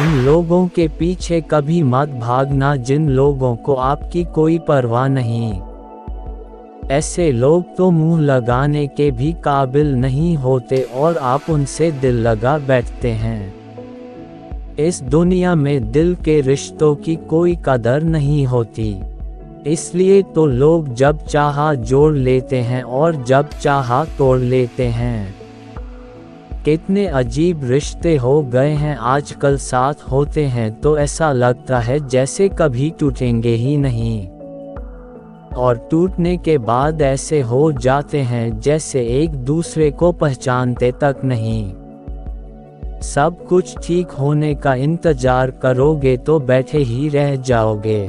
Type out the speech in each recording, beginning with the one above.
उन लोगों के पीछे कभी मत भागना जिन लोगों को आपकी कोई परवाह नहीं। ऐसे लोग तो मुंह लगाने के भी काबिल नहीं होते और आप उनसे दिल लगा बैठते हैं। इस दुनिया में दिल के रिश्तों की कोई कदर नहीं होती, इसलिए तो लोग जब चाहा जोड़ लेते हैं और जब चाहा तोड़ लेते हैं। कितने अजीब रिश्ते हो गए हैं आजकल, साथ होते हैं तो ऐसा लगता है जैसे कभी टूटेंगे ही नहीं, और टूटने के बाद ऐसे हो जाते हैं जैसे एक दूसरे को पहचानते तक नहीं। सब कुछ ठीक होने का इंतजार करोगे तो बैठे ही रह जाओगे।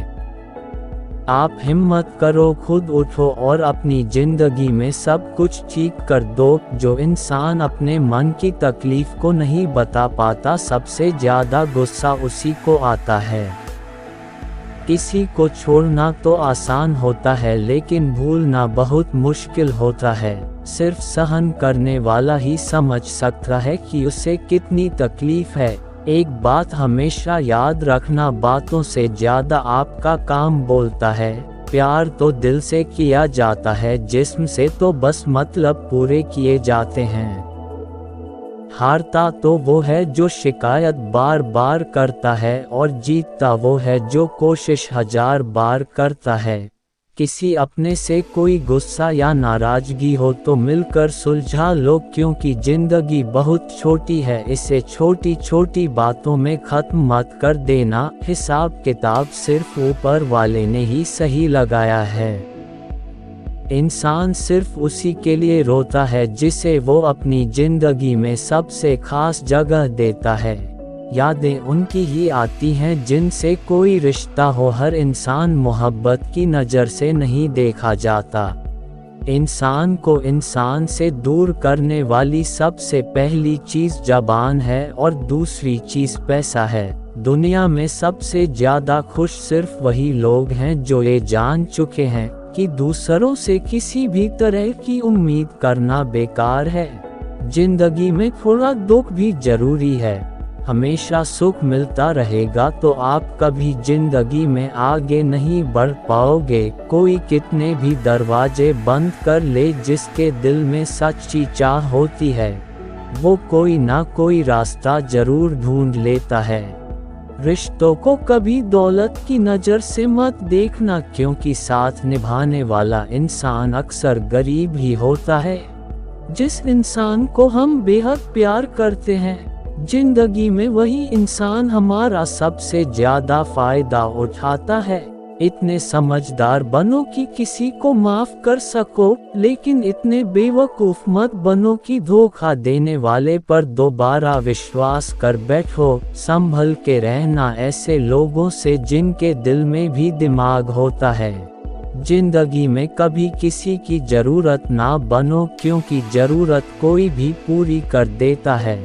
आप हिम्मत करो, खुद उठो और अपनी जिंदगी में सब कुछ ठीक कर दो। जो इंसान अपने मन की तकलीफ को नहीं बता पाता, सबसे ज्यादा गुस्सा उसी को आता है। किसी को छोड़ना तो आसान होता है लेकिन भूलना बहुत मुश्किल होता है। सिर्फ सहन करने वाला ही समझ सकता है कि उसे कितनी तकलीफ है। एक बात हमेशा याद रखना, बातों से ज्यादा आपका काम बोलता है। प्यार तो दिल से किया जाता है, जिस्म से तो बस मतलब पूरे किए जाते हैं। हारता तो वो है जो शिकायत बार बार करता है और जीतता वो है जो कोशिश 1000 बार करता है। किसी अपने से कोई गुस्सा या नाराजगी हो तो मिलकर सुलझा लो, क्योंकि जिंदगी बहुत छोटी है, इसे छोटी छोटी बातों में खत्म मत कर देना। हिसाब किताब सिर्फ ऊपर वाले ने ही सही लगाया है। इंसान सिर्फ उसी के लिए रोता है जिसे वो अपनी जिंदगी में सबसे खास जगह देता है। यादें उनकी ही आती हैं जिनसे कोई रिश्ता हो। हर इंसान मोहब्बत की नज़र से नहीं देखा जाता। इंसान को इंसान से दूर करने वाली सबसे पहली चीज़ ज़बान है और दूसरी चीज़ पैसा है। दुनिया में सबसे ज़्यादा खुश सिर्फ वही लोग हैं जो ये जान चुके हैं कि दूसरों से किसी भी तरह की उम्मीद करना बेकार है। जिंदगी में थोड़ा दुख भी जरूरी है। हमेशा सुख मिलता रहेगा तो आप कभी जिंदगी में आगे नहीं बढ़ पाओगे। कोई कितने भी दरवाजे बंद कर ले, जिसके दिल में सच्ची चाह होती है वो कोई ना कोई रास्ता जरूर ढूंढ लेता है। रिश्तों को कभी दौलत की नज़र से मत देखना, क्योंकि साथ निभाने वाला इंसान अक्सर गरीब ही होता है। जिस इंसान को हम बेहद प्यार करते हैं, जिंदगी में वही इंसान हमारा सबसे ज्यादा फायदा उठाता है। इतने समझदार बनो कि किसी को माफ कर सको, लेकिन इतने बेवकूफ मत बनो कि धोखा देने वाले पर दोबारा विश्वास कर बैठो। संभल के रहना ऐसे लोगों से जिनके दिल में भी दिमाग होता है। जिंदगी में कभी किसी की जरूरत ना बनो, क्योंकि जरूरत कोई भी पूरी कर देता है।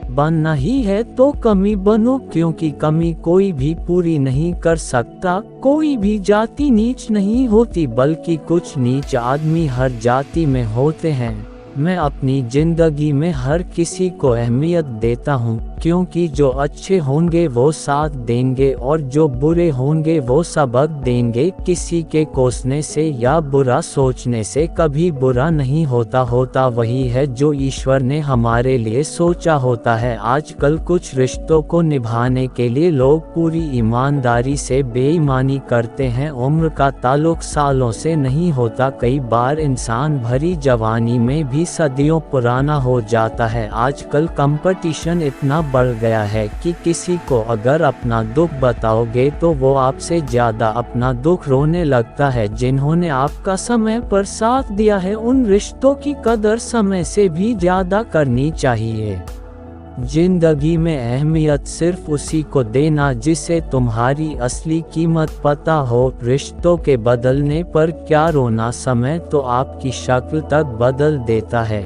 बनना ही है तो कमी बनो, क्योंकि कमी कोई भी पूरी नहीं कर सकता। कोई भी जाति नीच नहीं होती, बल्कि कुछ नीच आदमी हर जाति में होते हैं। मैं अपनी जिंदगी में हर किसी को अहमियत देता हूँ, क्योंकि जो अच्छे होंगे वो साथ देंगे और जो बुरे होंगे वो सबक देंगे। किसी के कोसने से या बुरा सोचने से कभी बुरा नहीं होता, होता वही है जो ईश्वर ने हमारे लिए सोचा होता है। आजकल कुछ रिश्तों को निभाने के लिए लोग पूरी ईमानदारी से बेईमानी करते हैं। उम्र का ताल्लुक सालों से नहीं होता, कई बार इंसान भरी जवानी में भी सदियों पुराना हो जाता है। आजकल कंपटीशन इतना बढ़ गया है कि किसी को अगर अपना दुख बताओगे तो वो आपसे ज्यादा अपना दुख रोने लगता है। जिन्होंने आपका समय पर साथ दिया है, उन रिश्तों की कदर समय से भी ज्यादा करनी चाहिए। जिंदगी में अहमियत सिर्फ उसी को देना जिसे तुम्हारी असली कीमत पता हो। रिश्तों के बदलने पर क्या रोना, समय तो आपकी शक्ल तक बदल देता है।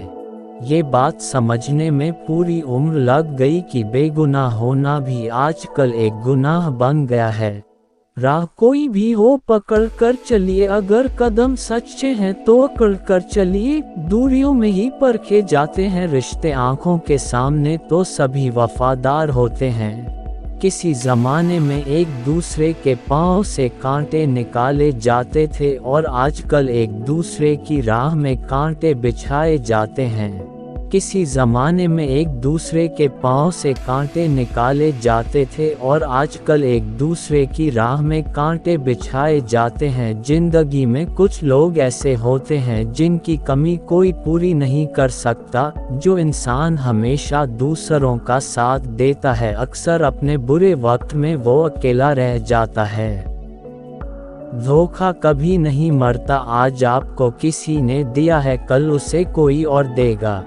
ये बात समझने में पूरी उम्र लग गई कि बेगुनाह होना भी आजकल एक गुनाह बन गया है। राह कोई भी हो पकड़ कर चलिए, अगर कदम सच्चे हैं तो अकड़ कर चलिए। दूरियों में ही परखे जाते हैं रिश्ते, आंखों के सामने तो सभी वफादार होते हैं। किसी ज़माने में एक दूसरे के पाँव से कांटे निकाले जाते थे और आजकल एक दूसरे की राह में कांटे बिछाए जाते हैं। किसी ज़माने में एक दूसरे के पाँव से कांटे निकाले जाते थे और आजकल एक दूसरे की राह में कांटे बिछाए जाते हैं। जिंदगी में कुछ लोग ऐसे होते हैं जिनकी कमी कोई पूरी नहीं कर सकता। जो इंसान हमेशा दूसरों का साथ देता है, अक्सर अपने बुरे वक्त में वो अकेला रह जाता है। धोखा कभी नहीं मरता। आज आपको किसी ने दिया है, कल उसे कोई और देगा।